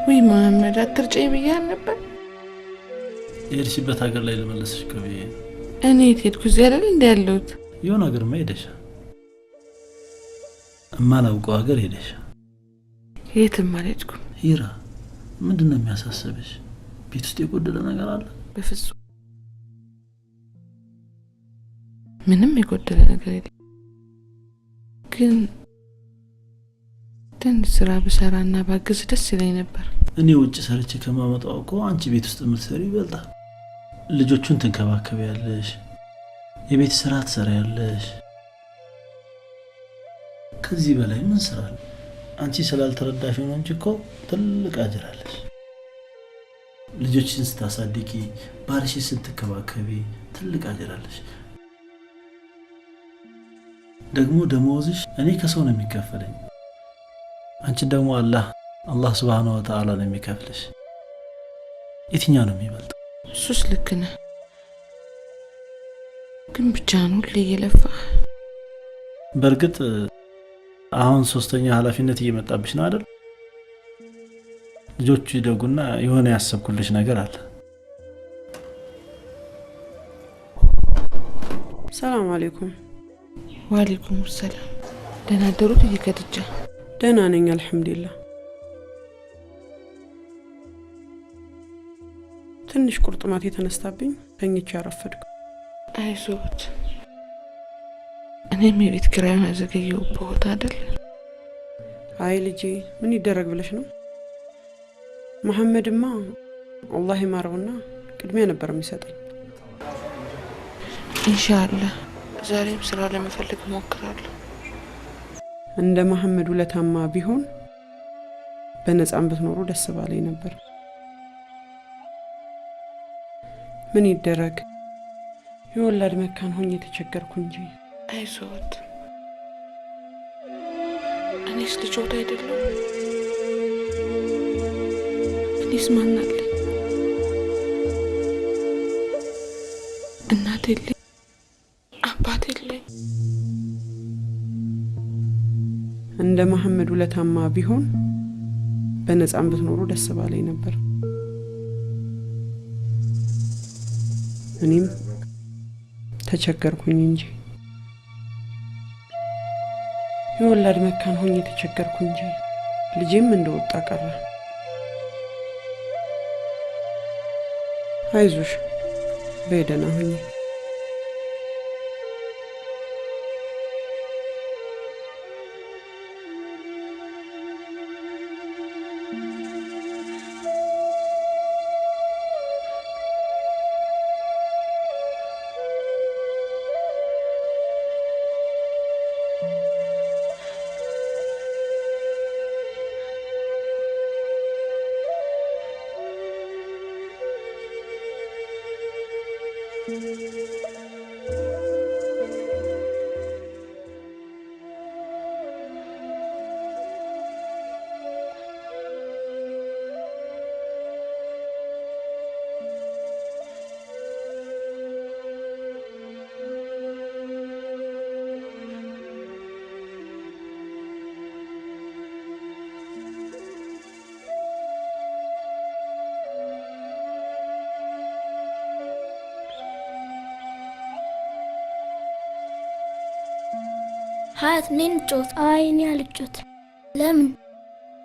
ወይ መሐመድ አትርጨኝ ብያል ነበር። የሄድሽበት ሀገር ላይ ልመለስሽ ከብዬ እኔ የት እዚህ አይደል እንደ ያለሁት? የሆነ ሀገርማ ሄደሽ እማላውቀው ሀገር ሄደሽ። የትም አልሄድኩም። ሂራ ምንድነው የሚያሳስብሽ? ቤት ውስጥ የጎደለ ነገር አለ? በፍጹም ምንም የጎደለ ነገር የለም። ግን ትንሽ ስራ ብሰራና ባግዝ ደስ ይለኝ ነበር። እኔ ውጭ ሰርቼ ከማመጣው እኮ አንቺ ቤት ውስጥ የምትሰሪ ይበልጣል። ልጆቹን ትንከባከቢያለሽ፣ የቤት ስራ ትሰሪያለሽ። ከዚህ በላይ ምን ስራ አለ? አንቺ ስላልተረዳሽ ነው እንጂ እኮ ትልቅ አጅር አለሽ። ልጆችን ስታሳድጊ፣ ባልሽን ስትከባከቢ ትልቅ አጅር አለሽ። ደግሞ ደሞዝሽ እኔ ከሰው ነው የሚከፈለኝ፣ አንቺ ደግሞ አላህ ሱብሃነሁ ወተዓላ ነው የሚከፍልሽ። የትኛው ነው የሚበልጠው? እሱስ ልክ ነህ። ግን ብቻህን ሁሌ እየለፋህ። በእርግጥ አሁን ሶስተኛ ኃላፊነት እየመጣብሽ ነው አይደል? ልጆቹ ይደጉና የሆነ ያሰብኩልሽ ነገር አለ። ሰላም አለይኩም። ወአለይኩም ሰላም። ደህና አደሩት እየከድጃ? ደህና ነኝ አልሐምዱሊላህ። ትንሽ ቁርጥማት የተነስታብኝ ተኝቼ አረፈድኩ። አይዞት፣ እኔም የቤት ኪራዩን አዘገየሁበት አይደል? አይ ልጄ ምን ይደረግ ብለሽ ነው? መሐመድማ አላህ ይማረውና ቅድሚያ ነበር የሚሰጠኝ። ኢንሻአላህ ዛሬም ስራ ለመፈለግ እሞክራለሁ። እንደ መሐመድ ውለታማ ቢሆን በነፃም ብትኖሩ ደስ ባለኝ ነበር። ምን ይደረግ የወላድ መካን ሆኜ ተቸገርኩ እንጂ። አይዞት፣ እኔስ ልጆት አይደለም? እኔስ ማን አለኝ? እናት የለኝ፣ አባት የለኝ። እንደ መሐመድ ውለታማ ቢሆን በነፃም ብትኖሩ ደስ ባለኝ ነበር። እኔም ተቸገርኩኝ እንጂ የወላድ መካን ሆኜ ተቸገርኩ እንጂ ልጄም እንደወጣ ቀረ። አይዞሽ በደህና ሁኚ። ሀያት ነኝ ጮት። አይ እኔ አልጮት። ለምን?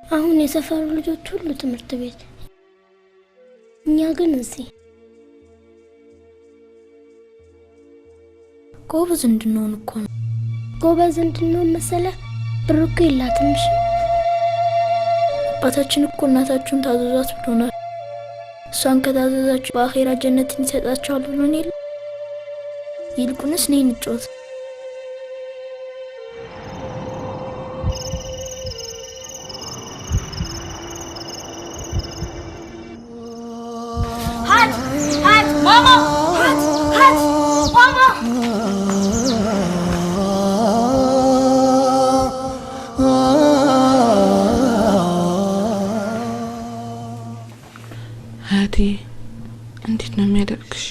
አሁን የሰፈሩ ልጆች ሁሉ ትምህርት ቤት፣ እኛ ግን እዚህ። ጎበዝ እንድንሆን እኮ ነው። ጎበዝ እንድንሆን መሰለ? ብር እኮ የላትም። እሺ አባታችን እኮ እናታችሁን ታዘዟት ብሎናል። እሷን ከታዘዛችሁ በአኼራ ጀነትን ይሰጣችኋል ብሎን የለ? ይልቁንስ ነኝ ጮት። እንዴት ነው የሚያደርግሽ?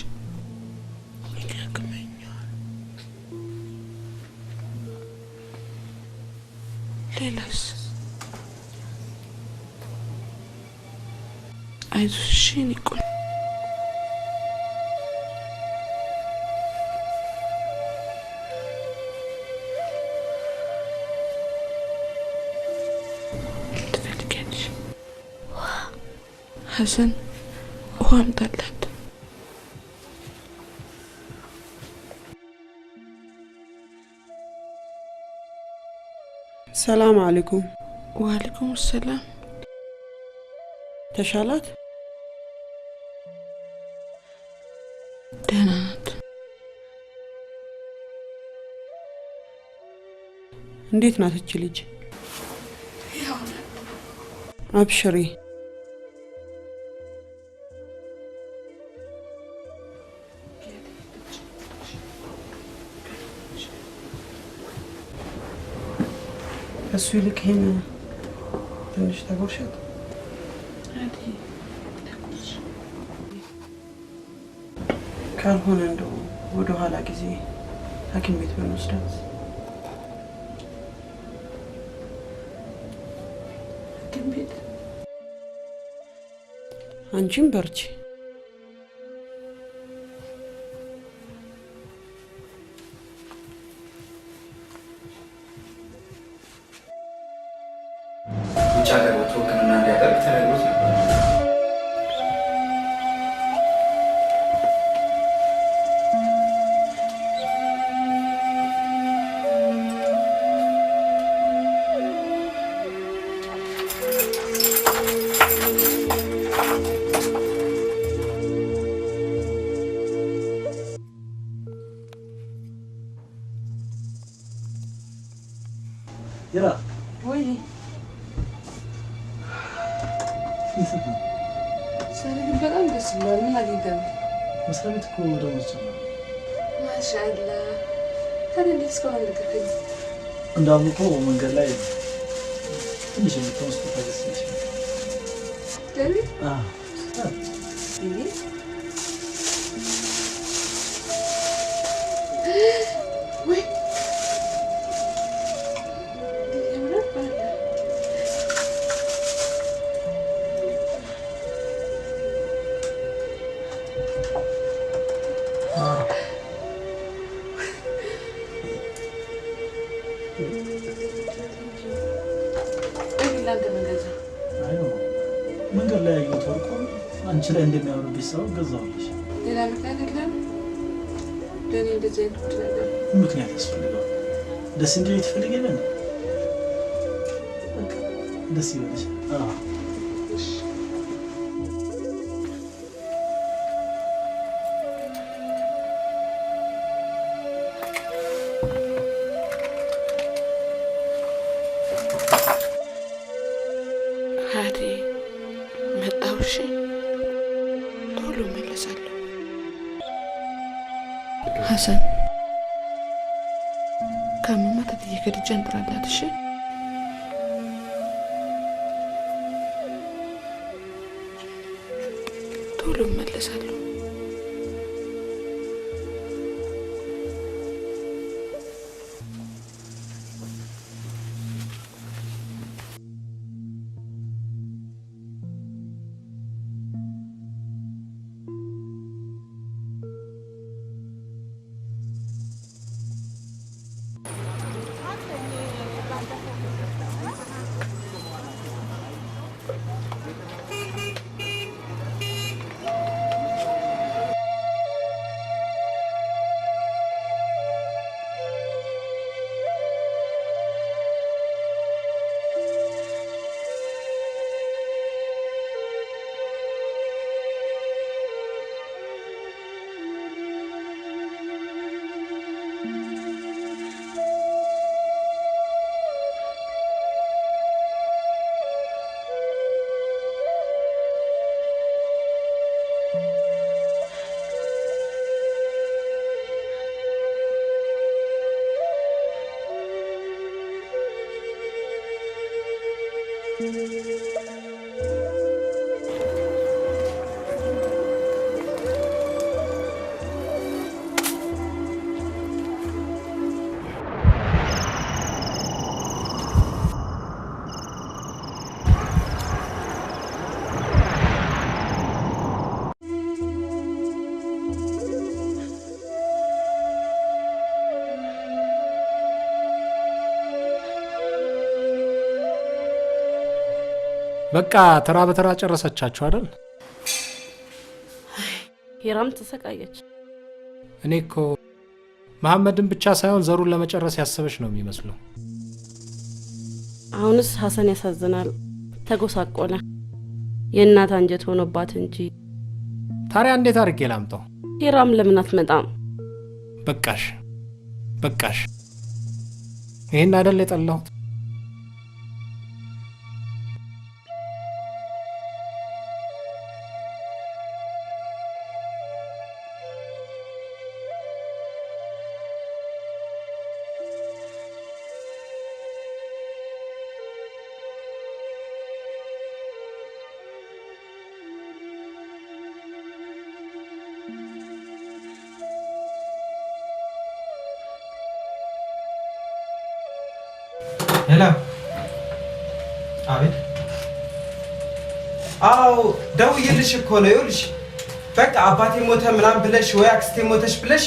ሌላስ? ንቆይ ትፈልጊያለሽ? ሐሰን ውሃ አምጣላት። ሰላም አለይኩም። ወአለይኩም ሰላም። ተሻላት? ደህና ናት። እንዴት ናት እቺ ልጅ? አብሽሪ። እሱ ይልቅ ይሄን ትንሽ ተጎርሻት። ካልሆነ እንደው ወደ ኋላ ጊዜ ሐኪም ቤት ብንወስዳት። ሐኪም ቤት? አንቺም በርቺ። ውጭ ሀገር ወጥቶ ሕክምና እንዲያደርግ ተነግሮት ነበር። ይራ ወይ ይሰጡ ሰሪን በጣም ደስ ብሏል። ምን አግኝተህ ነው? መስሪያ ቤት እኮ ደሞዝ ጨመረ። ማሻአላ። ታዲያ እንዴት እስካሁን አልነገርከኝም? እንዳውም እኮ መንገድ ላይ ትንሽ የምትሆን ስጦታ ገዝተሽ ለኔ? ይሄ ወይ መንገድ ላይ ያየሁት ወርቁ አንቺ ላይ እንደሚያምርብሽ ሰው ገዛሁልሽ። ሌላ ምክንያት የለም? ለእኔ እንደዚህ አይነት ነገር ምክንያት ያስፈልገዋል። ደስ እንዲል ትፈልግ የለን? ደስ ይበልሽ። ሀዲ መጣሁ። እሺ ቶሎ መለሳለሁ። ሐሰን ከመማታት እየከድጃ እንጥራላት። እሺ ቶሎ መለሳለሁ። በቃ ተራ በተራ ጨረሰቻችሁ አይደል? ሂራም ተሰቃየች። እኔ እኮ መሐመድን ብቻ ሳይሆን ዘሩን ለመጨረስ ያሰበች ነው የሚመስለው። አሁንስ ሐሰን ያሳዝናል። ተጎሳቆለ። የእናት አንጀት ሆኖባት እንጂ። ታዲያ እንዴት አድርጌ ላምጣው? ሂራም ለምን አትመጣም? በቃሽ በቃሽ። ይሄን አይደል የጠላሁት? ሄሎ አቤት አው ደውዬልሽ እኮ ነው ይኸውልሽ በቃ አባቴ ሞተ ምናምን ብለሽ ወይ አክስቴ ሞተሽ ብለሽ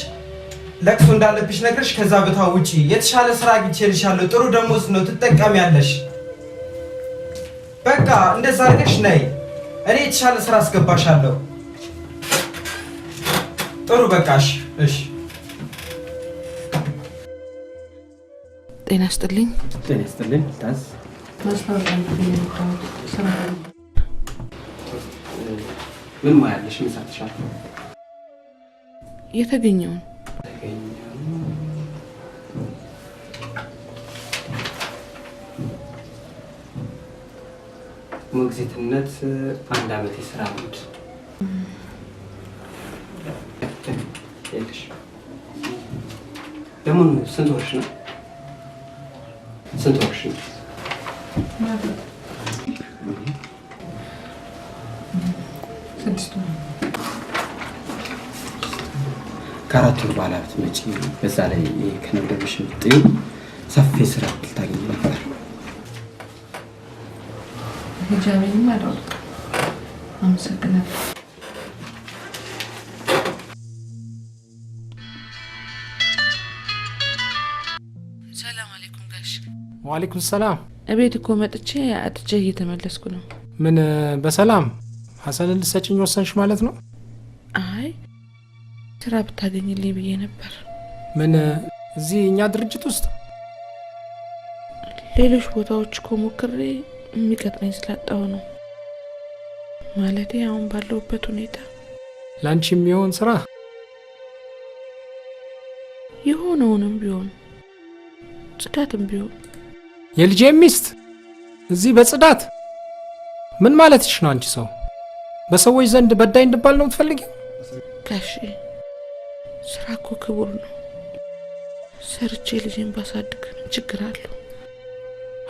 ለቅሶ እንዳለብሽ ነግረሽ ከዛ ቦታ ውጪ የተሻለ ስራ አግኝቼልሻለሁ ጥሩ ደሞዝ ነው ትጠቀሚያለሽ በቃ እንደዛ አድርገሽ ነይ እኔ የተሻለ ስራ አስገባሻለሁ ጥሩ በቃሽ እሺ ጤና ይስጥልኝ ታዝ ምን ማያለሽ ምን ሳትሻል የተገኘውን ሞግዚትነት 1 አመት የስራ ልምድ ደግሞ ስንት ወርሽ ነው? ስንት ወርሽ ነው? ከአራት ወር በኋላ ብትመጪ በዛ ላይ ከነገርሽ ብትይ ሰፊ ስራ ልታገኝ ነበር። ሂጃቤንም አላወልቅም። አመሰግናለሁ። ሰላም አለይኩም ጋሽ። ወአለይኩም ሰላም። እቤት እኮ መጥቼ አጥቼ እየተመለስኩ ነው። ምን በሰላም ሐሰንን ልትሰጪኝ ወሰንሽ ማለት ነው? አይ ስራ ብታገኝልኝ ብዬ ነበር። ምን እዚህ እኛ ድርጅት ውስጥ? ሌሎች ቦታዎች እኮ ሞክሬ የሚቀጥረኝ ስላጣሁ ነው። ማለቴ አሁን ባለሁበት ሁኔታ ላንቺ የሚሆን ስራ የሆነውንም ቢሆን ጽዳትም ቢሆን። የልጄ ሚስት እዚህ በጽዳት ምን ማለትሽ ነው? አንቺ ሰው በሰዎች ዘንድ በዳይ እንድባል ነው የምትፈልጊው? ጋሽ ስራ እኮ ክቡር ነው። ሰርቼ ልጄን ባሳድግ ምን ችግር አለው?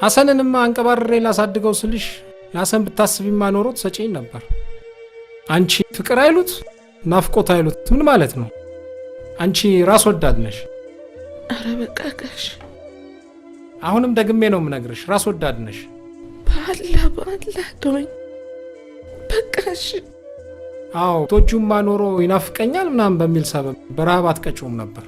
ሐሰንንማ አንቀባርሬ ላሳድገው ስልሽ ለሐሰን ብታስቢማ ኖሮ ትሰጪኝ ነበር። አንቺ ፍቅር አይሉት ናፍቆት አይሉት ምን ማለት ነው? አንቺ ራስ ወዳድ ነሽ። አረ በቃ ጋሽ፣ አሁንም ደግሜ ነው የምነግርሽ፣ ራስ ወዳድ ነሽ። በአላህ ተወኝ በቃሽ። አዎ ቶጁማ ኖሮ ይናፍቀኛል ምናምን በሚል ሰበብ በረሃብ አትቀጭውም ነበር።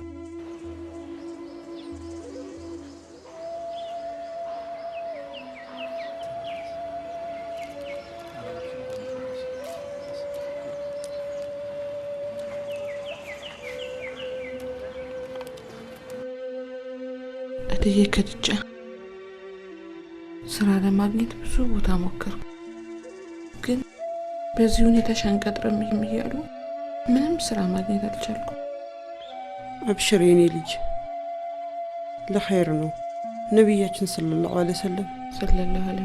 እትዬ ከድጃ ስራ ለማግኘት ብዙ ቦታ ሞከርኩ፣ ግን በዚህ ሁኔታ ሻንቀጥረም እያሉ ምንም ስራ ማግኘት አልቻልኩም። አብሽር የኔ ልጅ፣ ለኸይር ነው። ነቢያችን ሰለላሁ ዐለይሂ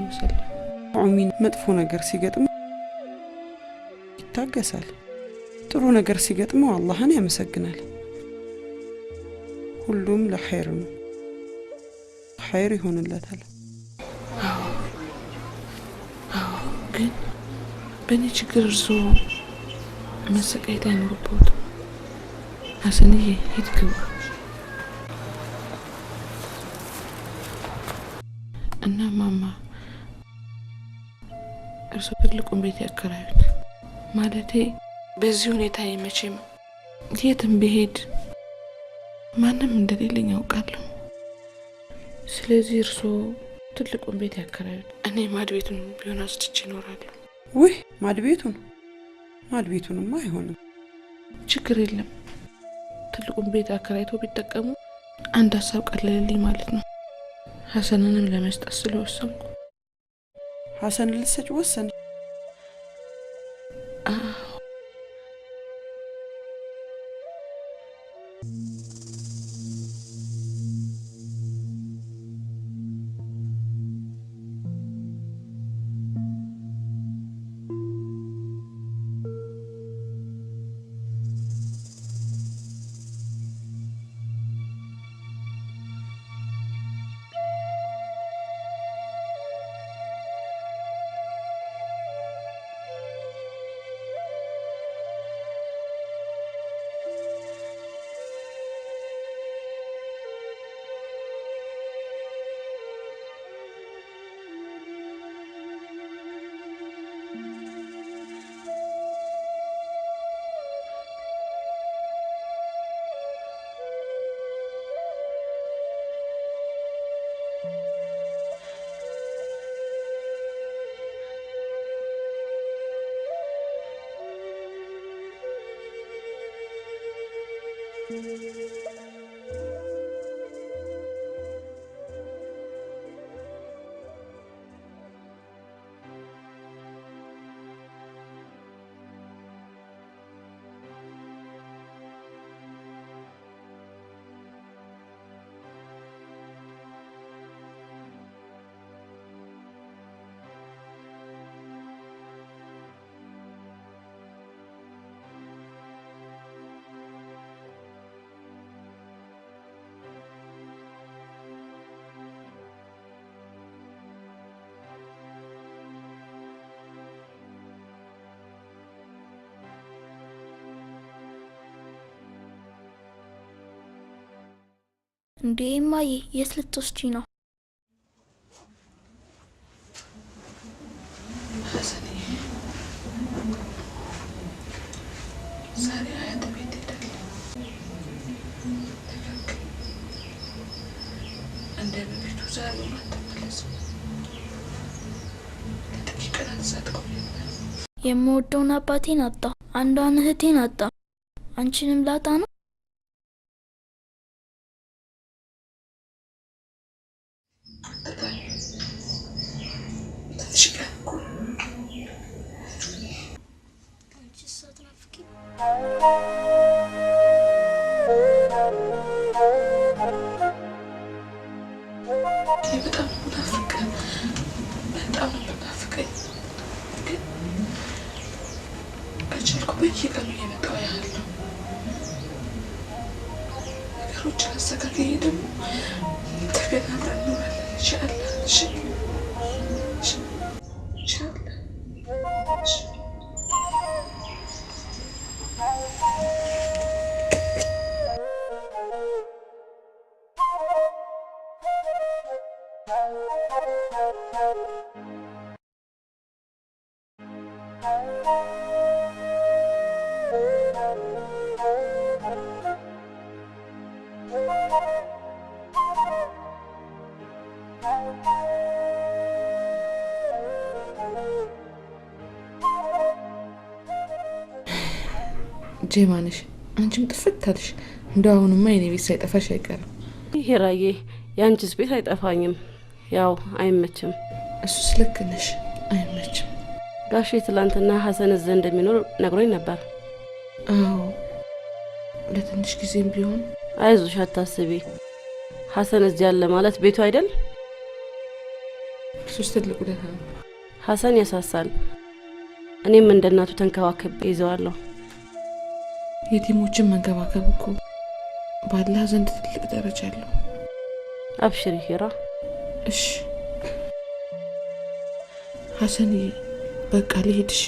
ወሰለም ሙእሚን መጥፎ ነገር ሲገጥም ይታገሳል፣ ጥሩ ነገር ሲገጥመው አላህን ያመሰግናል። ሁሉም ለኸይር ነው፣ ኸይር ይሆንለታል። ግን በእኔ ችግር እርሶ መሰቃየት አይኖርበትም። ሐሰንዬ ሂድ ግባ እና ማማ እርሶ ትልቁን ቤት ያከራዩት። ማለቴ በዚህ ሁኔታ መቼም የትም ብሄድ ማንም እንደሌለኝ ያውቃለሁ። ስለዚህ እርሶ ትልቁን ቤት ያከራዩት። እኔ ማድ ቤቱን ቢሆን አስጥቼ እኖራለሁ። ውይ ማድቤቱንማ አይሆንም። ችግር የለም። ትልቁን ቤት አከራይቶ ቢጠቀሙ አንድ ሀሳብ ቀለልልኝ ማለት ነው። ሀሰንንም ለመስጠት ስለወሰንኩ። ሀሰን ልትሰጪ ወሰን? እንዴ እማዬ የት ልትወስጂ ነው? ዛሬ አያት ቤት ሄዳለሁ። እንደ በፊቱ ዛሬ አትመለስም። ለጥቂት ቀናት ሳትቆይበት የምወደውን አባቴን አጣ፣ አንዷን እህቴን አጣ፣ አንቺንም ላጣ ነው? በጣም ናፍቀኝ። ግን ከቻልኩ በየቀኑ እየመጣሁ ያለሁ ነገሮችን አስተካክዬ ደግሞ ተገናኝተን እንኖራለን። ኢንሻአላህ። ጄማንሽ አንቺም ጥፍት አልሽ። እንደው አሁንማ የኔ ቤት ሳይጠፋሽ አይቀርም። ሂራዬ ያንቺስ ቤት አይጠፋኝም። ያው አይመችም። እሱስ ልክ ነሽ፣ አይመችም። ጋሼ ትላንትና ሀሰን እዚህ እንደሚኖር ነግሮኝ ነበር። አዎ ለትንሽ ጊዜም ቢሆን። አይዞሽ አታስቢ። ሀሰን እዚህ ያለ ማለት ቤቱ አይደል? እሱስ ትልቅ ውለታ ነው። ሀሰን ያሳሳል። እኔም እንደ እናቱ ተንከባከብ ይዘዋለሁ። የቲሞችን መንከባከብ እኮ ባላህ ዘንድ ትልቅ ደረጃ አለው። አብሽሪ ሂራ። እሺ ሀሰን በቃ ልሄድ። እሺ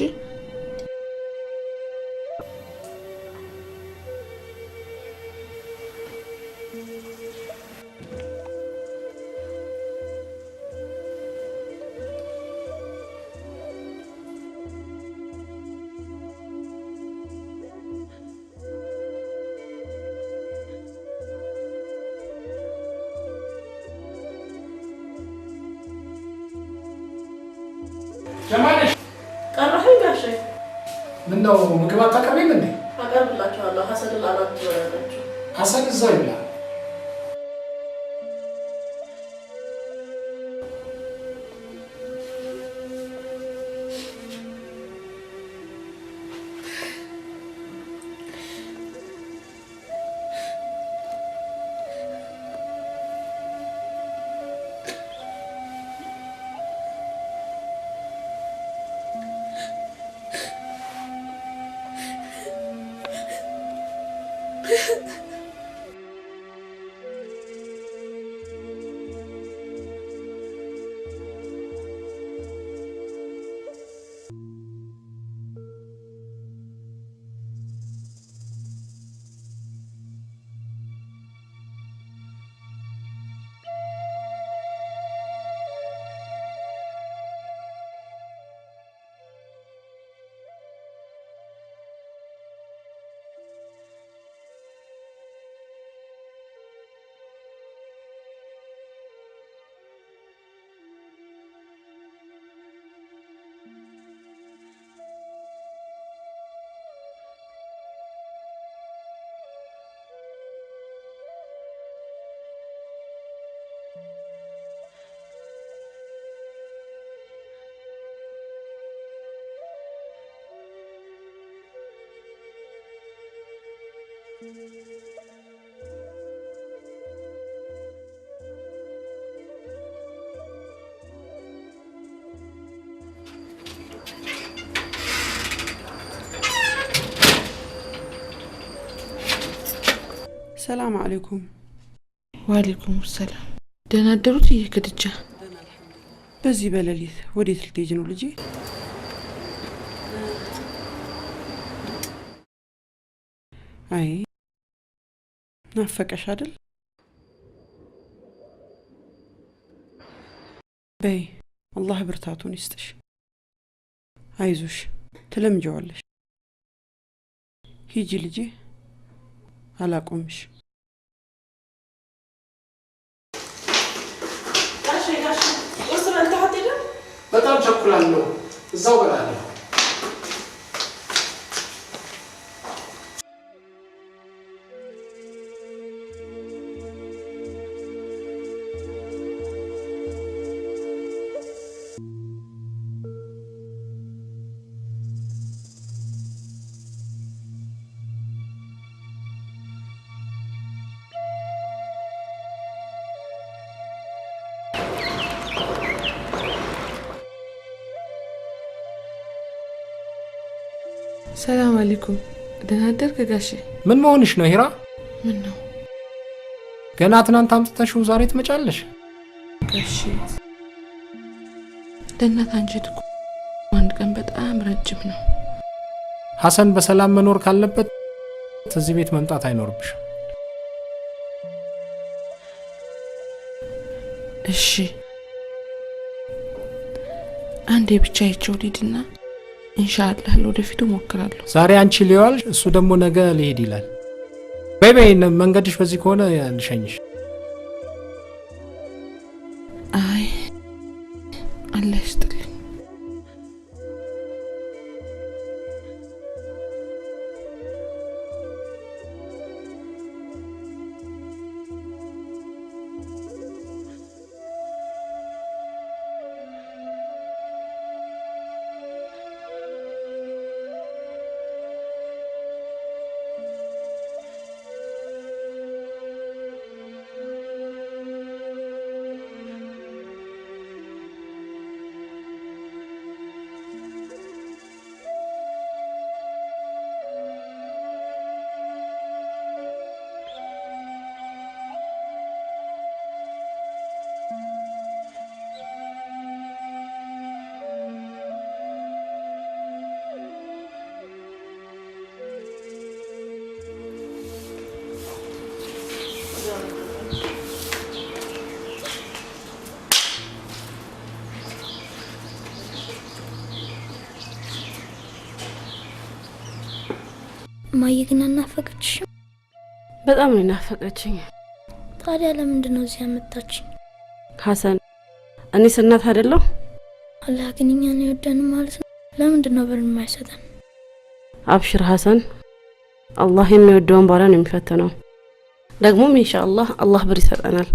ለማንሽ ቀረኸኝ ጋሼ? ምነው ምግብ አታቀርቢም እንዴ? አቀርብላችኋለሁ። ሀሰንን አራት ትበላላችሁ። ሀሰን እዛው ይብላ። ሰላም አለይኩም። ወአለይኩም ሰላም። ደህና አደሩት እየከድጃ? በዚህ በሌሊት ወዴት ልትሄጂ ነው ልጄ? አይ ናፈቀሽ አይደል? በይ አላህ ብርታቱን ይስጥሽ። አይዞሽ ትለምጀዋለሽ። ሂጂ ልጄ አላቆምሽ። በጣም ቸኩላለሁ። እዛው በላለሁ። ሰላም አለይኩም። ደህና አደርክ ጋሼ? ምን መሆንሽ ነው ሂራ? ምን ነው ገና ትናንት አምጥተሽው ዛሬ ትመጫለሽ? ጋሼ ለእናት አንጀት እኮ አንድ ቀን በጣም ረጅም ነው። ሀሰን በሰላም መኖር ካለበት እዚህ ቤት መምጣት አይኖርብሽም። እሺ አንዴ ብቻ አይቼው ልሂድና ኢንሻአላህ ለወደፊቱ ሞክራለሁ። ዛሬ አንቺ ሊዋል፣ እሱ ደግሞ ነገ ሊሄድ ይላል። በይ በይ፣ መንገድሽ በዚህ ከሆነ ልሸኝሽ። አይ አላህ ይስጥልኝ። እማዬ ግን አናፈቀችሽም? በጣም ነው ናፈቀችኝ። ታዲያ ለምንድን ነው እዚህ ያመጣችኝ? ሀሰን እኔ እናት አይደለሁ? አላህ ግን እኛን ይወደን ማለት ነው። ለምንድን ነው ብር የማይሰጠን? አብሽር ሐሰን፣ አላህ የሚወደውን ባሪያ ነው የሚፈትነው። ደግሞም ኢንሻአላህ አላህ ብር ይሰጠናል።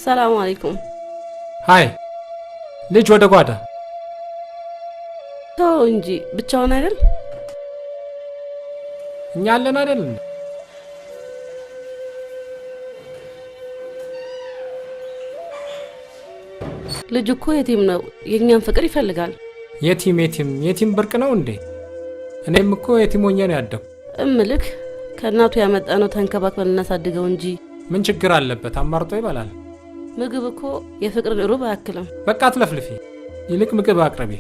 ሰላም አለይኩም። ሃይ ልጅ ወደ ጓዳ ተው እንጂ ብቻውን አይደል? እኛ አለን አይደል? ልጅ እኮ የቲም ነው፣ የኛን ፍቅር ይፈልጋል። የቲም ብርቅ ነው እንዴ? እኔም እኮ የቲም ሆኜ ነው ያደኩ። እምልክ ከእናቱ ያመጣነው ተንከባክበን እናሳድገው እንጂ ምን ችግር አለበት? አማርጦ ይበላል። ምግብ እኮ የፍቅርን ሩብ አያክልም። በቃ አትለፍልፊ፣ ይልቅ ምግብ አቅርቢ።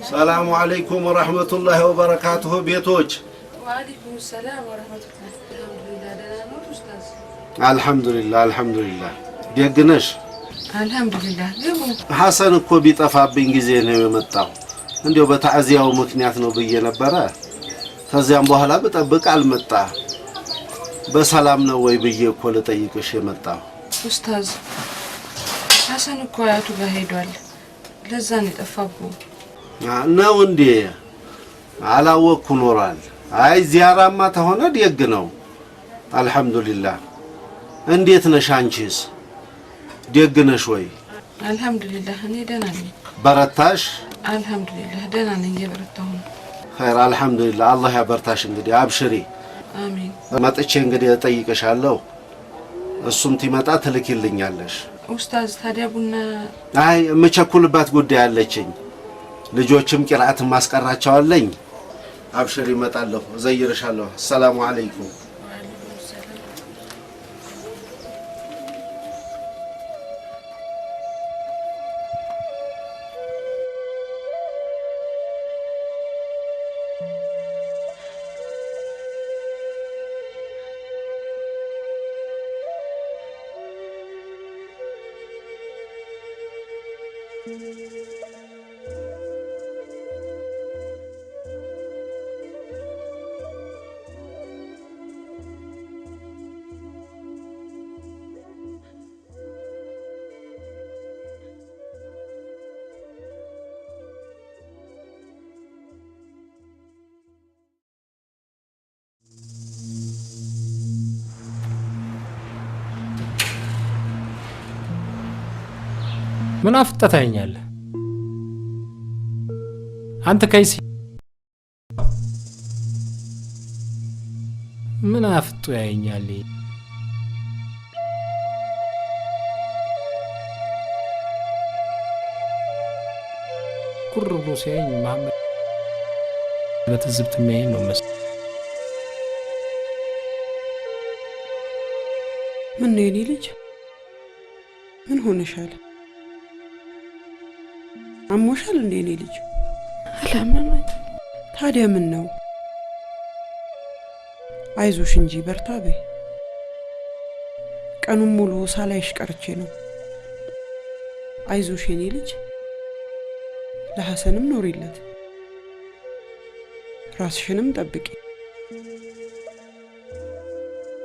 ሰላሙ አለይኩም ወራህመቱላሂ ወበረካቱሁ። ቤቶች ወአለይኩም ሰላም ወራህመቱላሂ። አልሐምዱሊላህ። ደግነሽ? አልሐምዱሊላህ። ሐሰን እኮ ቢጠፋብኝ ጊዜ ነው የመጣው። እንዲያው በታዕዚያው ምክንያት ነው ብዬ ነበረ። ከዚያም በኋላ ብጠብቅ አልመጣ። በሰላም ነው ወይ ብዬ እኮ ልጠይቅሽ የመጣው። ኡስታዝ ሐሰን እኮ አያቱ ጋር ሄዷል። ለዛ ነው የጠፋብው። ነው እንዴ? አላወቅኩ ኖራል። አይ ዚያራማ ተሆነ ደግ ነው። አልሐምዱሊላህ። እንዴት ነሽ አንቺስ? ደግ ነሽ ወይ? አልሐምዱሊላህ እኔ ደህና ነኝ። በረታሽ? አልሐምዱሊላህ ደህና ነኝ፣ እየበረታሁ ነው። ኸይር አልሐምዱሊላህ። አላህ ያበርታሽ። እንግዲህ አብሽሪ። አሚን። መጥቼ እንግዲህ እጠይቅሻለሁ። እሱም ትመጣ ትልኪልኛለሽ። ኡስታዝ ታዲያ ቡና? አይ የምቸኩልባት ጉዳይ አለችኝ። ልጆችም ቂራአት ማስቀራቸዋለኝ። አብሽሪ እመጣለሁ፣ እዘይርሻለሁ። ሰላም አለይኩም። ምን አፍጠህ ታየኛለህ? አንተ ከይሲ ምን አፍጦ ያየኛል? ኩር ብሎ ሲያየኝ መሐመድ በትዝብት የሚያየኝ ነው መሰለኝ። ምን ነው የኔ ልጅ? ምን ሆነሻል? አሞሻል እንዴ የኔ ልጅ? አላመመኝ። ታዲያ ምን ነው? አይዞሽ እንጂ በርታ በይ። ቀኑን ሙሉ ሳላይሽ ቀርቼ ነው። አይዞሽ የኔ ልጅ። ለሐሰንም ኖሪለት፣ ራስሽንም ጠብቂ።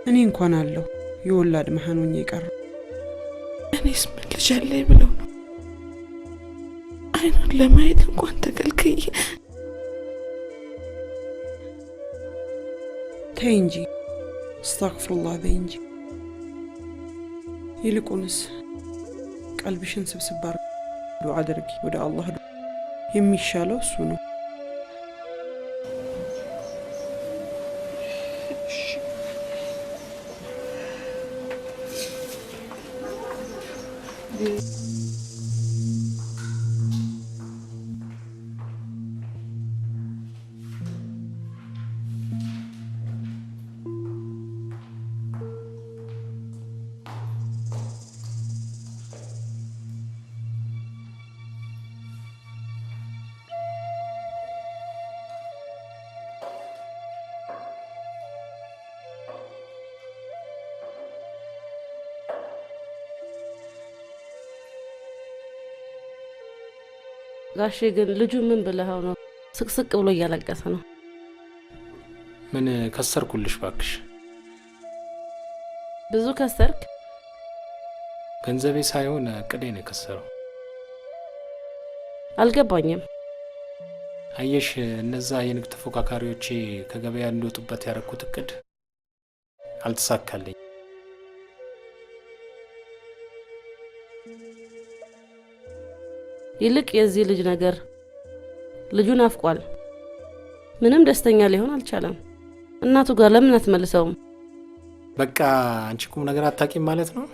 እኔ እንኳን አለሁ የወላድ መሃን ሆኜ ቀረሁ። እኔስ ምን ልጅ አለኝ ብለው ነው አይኑን ለማየት እንኳን ተከልክዬ። ተይ እንጂ አስተግፍሩላህ በይ እንጂ። ይልቁንስ ቀልብሽን ስብስብ ዱዓ አድርጊ ወደ አላህ። የሚሻለው እሱ ነው። ጋሼ ግን ልጁ ምን ብለኸው ነው? ስቅስቅ ብሎ እያለቀሰ ነው። ምን ከሰርኩልሽ ባክሽ? ብዙ ከሰርክ? ገንዘቤ ሳይሆን እቅዴ ነው የከሰረው። አልገባኝም። አየሽ፣ እነዛ የንግድ ተፎካካሪዎቼ ከገበያ እንዲወጡበት ያደረኩት እቅድ አልተሳካልኝ። ይልቅ የዚህ ልጅ ነገር ልጁን አፍቋል። ምንም ደስተኛ ሊሆን አልቻለም። እናቱ ጋር ለምን አትመልሰውም? በቃ አንቺ ቁም ነገር አታቂም ማለት ነው።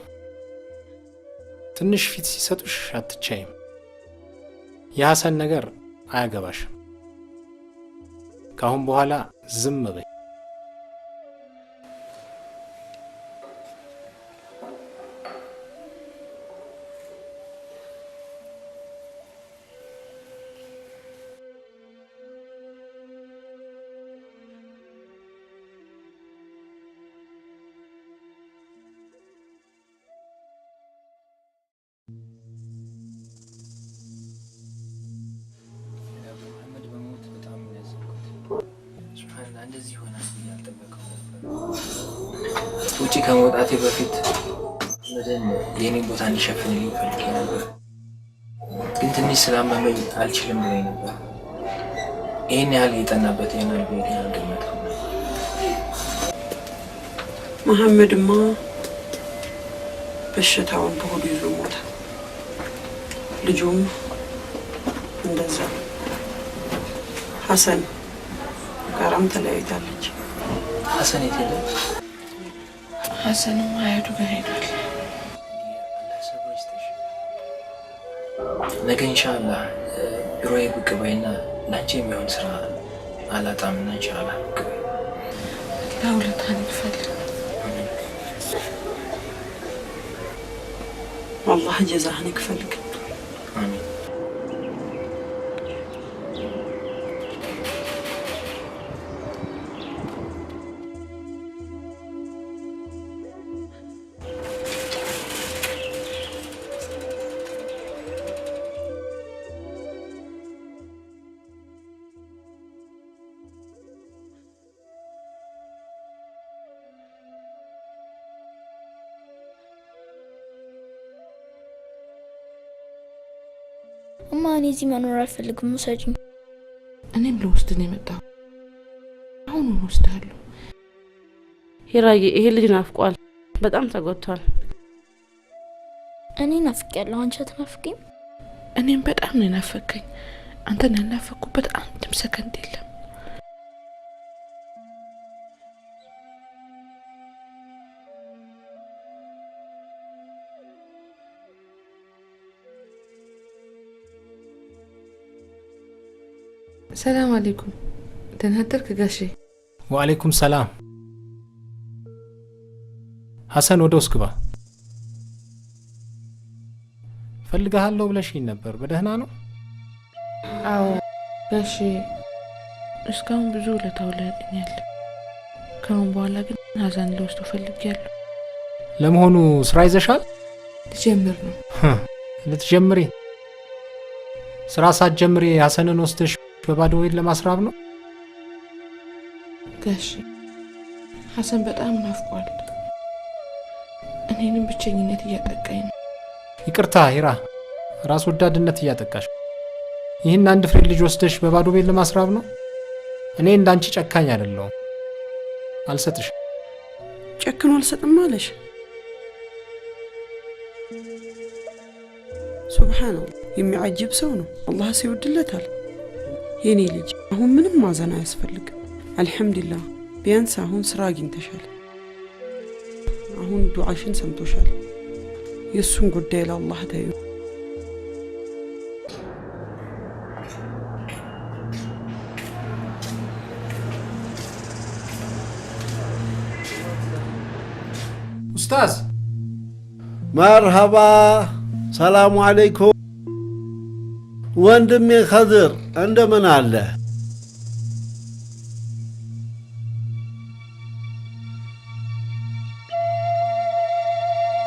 ትንሽ ፊት ሲሰጡሽ አትቻይም። የሐሰን ነገር አያገባሽም። ካሁን በኋላ ዝም በይ። እንደዚህ ሆናል ያልጠበቀው ነበር። ውጪ ከመውጣቴ በፊት ወደን የኔን ቦታ እንዲሸፍንልኝ ፈልጌ ነበር፣ ግን ትንሽ ስላመመኝ አልችልም ብሎኝ ነበር። ይህን ያህል የጠናበት ይሆናል ብዬ አልገመትኩም። መሐመድማ በሽታውን በሆዱ ይዞ ሞተ። ልጁም እንደዛ። ሐሰን ጋራም ተለያይታለች። ሐሰን የት ሄደ? ሐሰንም አያቱ ጋር ሄዷል። ነገ ኢንሻአላህ ቢሮዬ ብቅ በይና ላንቺ የሚሆን ስራ አላጣምና ኢንሻአላህ ብቅ በይ። ለውለታን ይክፈል። አላህ ጀዛህን ይክፈልክ። አሚን። እማ እኔ እዚህ መኖር አልፈልግም፣ ውሰጂኝ። እኔም ልወስድ ነው የመጣው። አሁን ወስዳለሁ። ሂራዬ፣ ይሄ ልጅ ናፍቋል፣ በጣም ተጎድቷል። እኔ ናፍቄያለሁ፣ አንቺ አትናፍቂም? እኔም በጣም ነው ናፈከኝ። አንተን ያናፈኩበት አንድም ሰከንድ የለም። ሰላም አለይኩም። ደህና አደርክ ጋሼ? ወአለይኩም ሰላም። ሐሰን ወደ ውስጥ ግባ። ፈልጋለሁ ብለሽኝ ነበር። በደህና ነው? አዎ ጋሼ፣ እስካሁን ብዙ ውለታ ውለህልኛል። ከአሁን በኋላ ግን ሐሰን ልወስደው ፈልጌያለሁ። ለመሆኑ ስራ ይዘሻል? ልጀምር ነው። ልትጀምሪ? ስራ ሳትጀምሪ ሐሰንን ወስደሽ በባዶ ወይን ለማስራብ ነው? ጋሼ ሐሰን በጣም ናፍቋል። እኔንም ብቸኝነት እያጠቃኝ ነው። ይቅርታ ሂራ፣ ራስ ወዳድነት እያጠቃሽ። ይህን አንድ ፍሬ ልጅ ወስደሽ በባዶ ቤት ለማስራብ ነው? እኔ እንዳንቺ ጨካኝ አይደለሁም። አልሰጥሽ። ጨክኖ አልሰጥም አለሽ? ሱብሃንአላህ፣ የሚያጅብ ሰው ነው። አላህ ሲወድለታል። የኔ ልጅ አሁን ምንም ማዘን አያስፈልግም። አልሐምዱሊላህ፣ ቢያንስ አሁን ስራ አግኝተሻል። አሁን ዱዓሽን ሰምቶሻል። የሱን ጉዳይ ለአላህ ተዩ። ኡስታዝ መርሐባ፣ ሰላሙ አለይኩም። ወንድሜ ኸድር እንደምን አለ?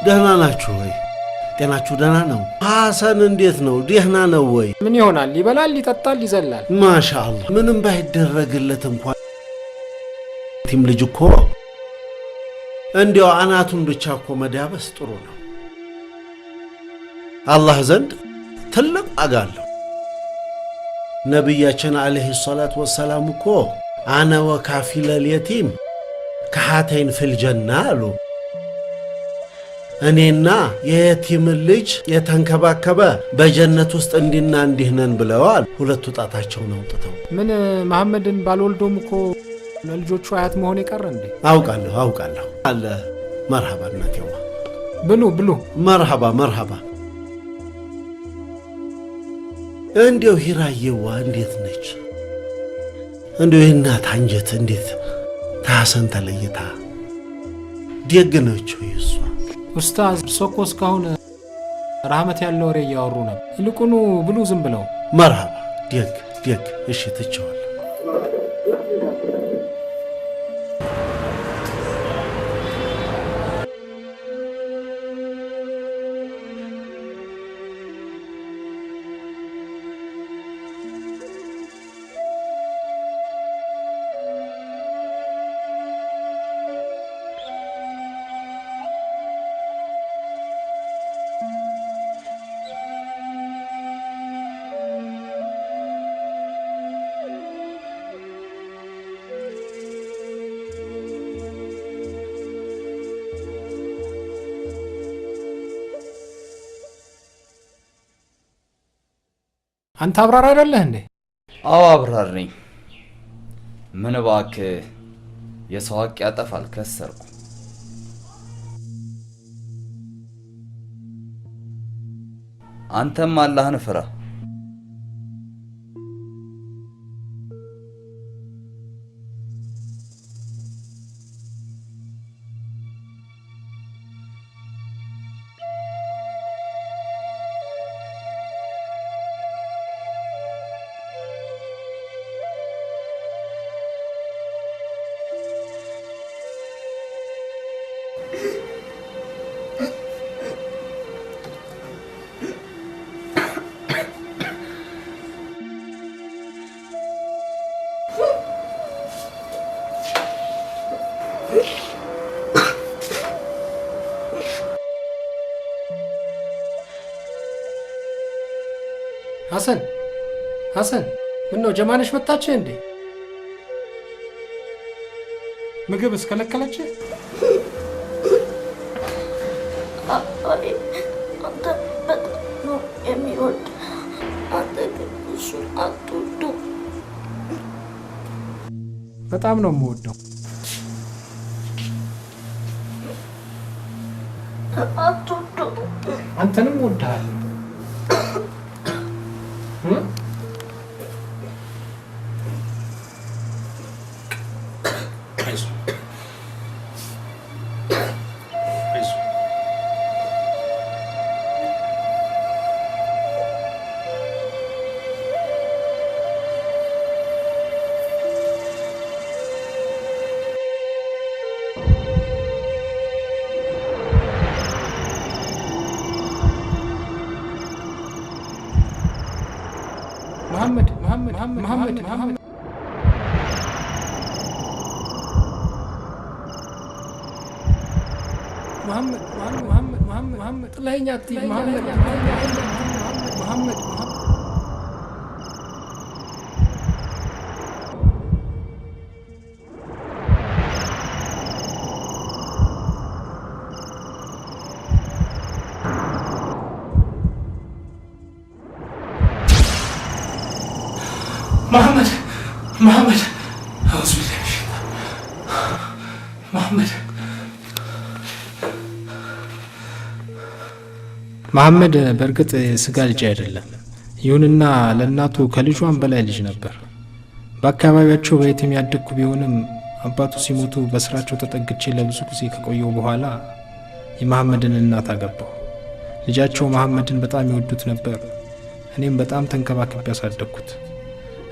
ደህና ናችሁ ወይ? ጤናችሁ ደህና ነው? ሐሰን እንዴት ነው? ደህና ነው ወይ? ምን ይሆናል? ይበላል፣ ይጠጣል፣ ይዘላል። ማሻአላህ። ምንም ባይደረግለት እንኳን ቲም ልጅ እኮ እንዲያው አናቱን ብቻ እኮ መዳበስ ጥሩ ነው። አላህ ዘንድ ትልቅ ዋጋ አለው። ነቢያችን አለይሂ ሰላቱ ወሰላም እኮ አነ ወካፊለል የቲም ከሃተይን ፊል ጀና አሉ። እኔና የየቲምን ልጅ የተንከባከበ በጀነት ውስጥ እንዲና እንዲህ ነን ብለዋል። ሁለቱ ጣታቸውን አውጥተው። ምን መሐመድን ባልወልዶም እኮ ለልጆቹ አያት መሆን የቀረ እንዴ? አውቃለሁ አለ። መርሐባ እናቴዋ፣ ብሉ። መርሐባ። እንዲያው ሂራዬዋ እንዴት ነች? እንዲያው የእናት አንጀት እንዴት ታሰን ተለይታ ደግ ነች ወይ እሷ? ኡስታዝ እርሶ እኮ እስካሁን ረህመት ያለው ወሬ እያወሩ ነበር። ይልቁኑ ብሉ ዝም ብለው። መርሐባ፣ ደግ። እሺ ትቼዋለሁ። አንተ አብራር አይደለህ እንዴ? አዎ አብራር ነኝ። ምን እባክህ የሰው ሀቅ ያጠፋል። ከሰርኩ። አንተም አላህን ፍራ። ሐሰን ምን ነው ጀማነሽ መጣች እንዴ? ምግብ እስከለከለች? አንተ በጣም ነው የሚወድ አትወዱ። በጣም ነው የምወደው። አትወዱ። አንተንም ወድሃለሁ። محمد طلعيني عطيك محمد محمد أعوذ بالله من الشيطان መሐመድ በእርግጥ ስጋ ልጅ አይደለም። ይሁንና ለእናቱ ከልጇን በላይ ልጅ ነበር። በአካባቢያቸው በየትም ያደግኩ ቢሆንም አባቱ ሲሞቱ በስራቸው ተጠግቼ ለብዙ ጊዜ ከቆየው በኋላ የመሐመድን እናት አገባሁ። ልጃቸው መሐመድን በጣም ይወዱት ነበር። እኔም በጣም ተንከባክቤ ያሳደግኩት።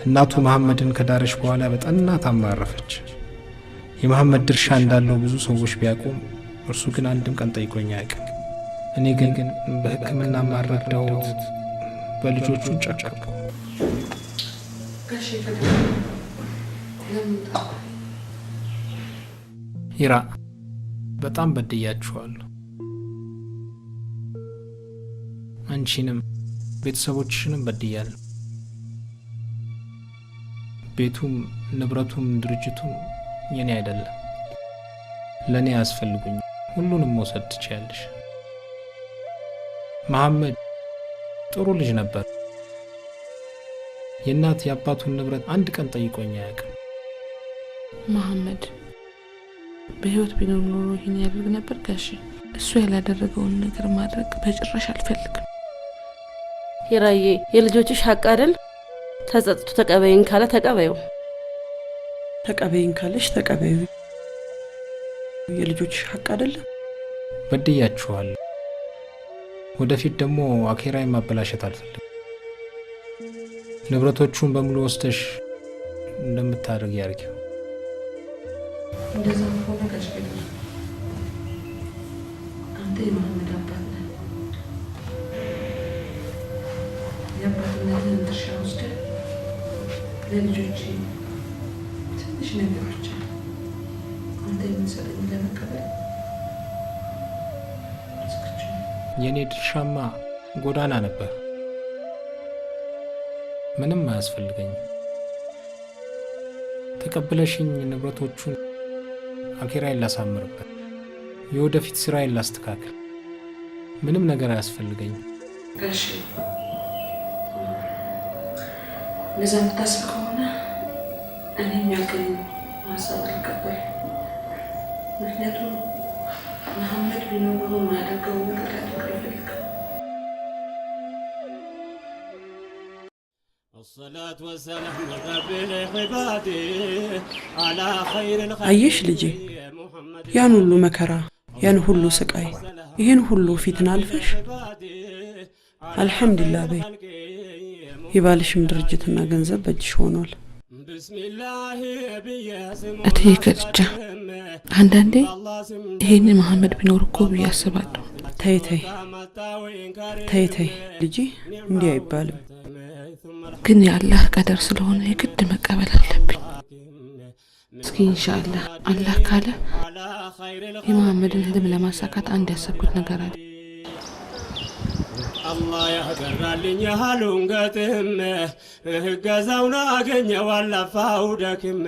እናቱ መሐመድን ከዳረች በኋላ በጠና ታማረፈች። የመሐመድ ድርሻ እንዳለው ብዙ ሰዎች ቢያውቁም እርሱ ግን አንድም ቀን ጠይቆኝ አያውቅም። እኔ ግን በሕክምና ማረዳሁት በልጆቹ ጨከኩ። ሂራ በጣም በድያችኋለሁ። አንቺንም ቤተሰቦችሽንም በድያለሁ። ቤቱም ንብረቱም ድርጅቱም የኔ አይደለም። ለኔ ያስፈልጉኝ ሁሉንም መውሰድ ትችያለሽ። መሐመድ ጥሩ ልጅ ነበር። የእናት የአባቱን ንብረት አንድ ቀን ጠይቆኝ አያውቅም። መሐመድ በህይወት ቢኖር ኖሮ ይህን ያደርግ ነበር ጋሼ። እሱ ያላደረገውን ነገር ማድረግ በጭራሽ አልፈልግም። ሂራዬ የልጆችሽ ሀቅ አይደል? ተጸጽቶ ተቀበይን ካለ ተቀበዩ። ተቀበይን ካለሽ ተቀበዩ። የልጆችሽ ሀቅ አይደለም? በድያችኋለሁ። ወደፊት ደግሞ አኼራዬን ማበላሸት አልፈልግም። ንብረቶቹን በሙሉ ወስደሽ እንደምታደርግ ያርጊው። እንደዛ ሆነ ጋሼ። አንተ የመሐመድ አባት ነህ። የአባትነትን ድርሻ ወስደህ ለልጆቼ ትንሽ ነገሮች አንተ የምትሰጠኝ ለመቀበል የኔ ድርሻማ ጎዳና ነበር። ምንም አያስፈልገኝም። ተቀብለሽኝ ንብረቶቹን አኼራዬን ላሳምርበት፣ የወደፊት ስራዬን ላስተካክል። ምንም ነገር አያስፈልገኝም። ጋሼ እንደዛ የምታስብ ከሆነ እኔም ያልከኝ ሀሳብ አልቀበል። ምክንያቱም መሐመድ ቢኖር የማያደርገው ነገር ላደርግ አልፈልግም። አየሽ ልጄ፣ ያን ሁሉ መከራ፣ ያን ሁሉ ስቃይ፣ ይህን ሁሉ ፊትን አልፈሽ አልሐምዱሊላህ በይ። የባልሽም ድርጅትና ገንዘብ በእጅሽ ሆኗል። እትዬ ከድጃ አንዳንዴ ይሄን መሐመድ ቢኖር እኮ ብዬ አስባለሁ። ተይ ተይ ተይ ተይ ልጄ፣ እንዲህ አይባልም። ግን የአላህ ቀደር ስለሆነ የግድ መቀበል አለብኝ። እስኪ ኢንሻአላህ አላህ ካለ የመሐመድን ህልም ለማሳካት አንድ ያሰብኩት ነገር አለ። الله ያገራልኝ ያሉን ገጥም ገዛውና አገኘው አላፋው ደክም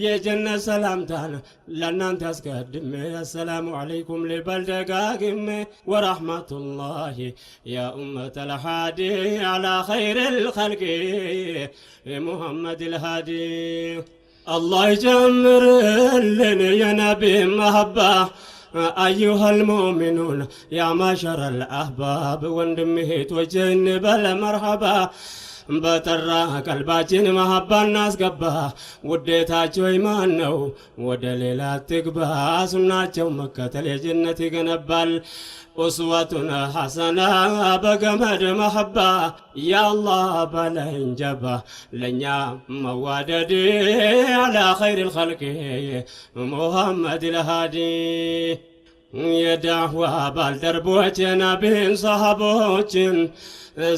የጀነት ሰላምታን ለእናንተ አስቀድሜ አሰላሙ አለይኩም ልበል ደጋግሜ ወረሕመቱላሂ ያ ኡመተ ልሃዲ አላ ኸይር ልኸልቂ ሙሐመድ ልሃዲ الله يجمر لنا يا نبي محبة أيها المؤمنون يا معشر الأحباب وندمهت وجن بلا مرحبا بترى قلباتين محبة الناس قبا وديتاچو إيمان ነው ወደ ሌላ ትግባ ሱናቸው መከተል የጀነት ይገነባል أسوتنا حسنة بقمد محبة يا الله بلنجبة لنيا مواددي على خير الخلق محمد الهادي يدعوها بالدربوتنا بين صحابوتين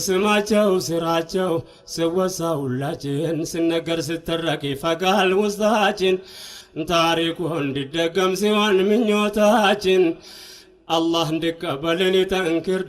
ስማቸው ስራቸው ስወሳውላችን ስነገር ስትረክ ይፈጋል ውስጣችን ታሪኩ እንዲደገም ሲሆን ምኞታችን الله عندك بلني تنكر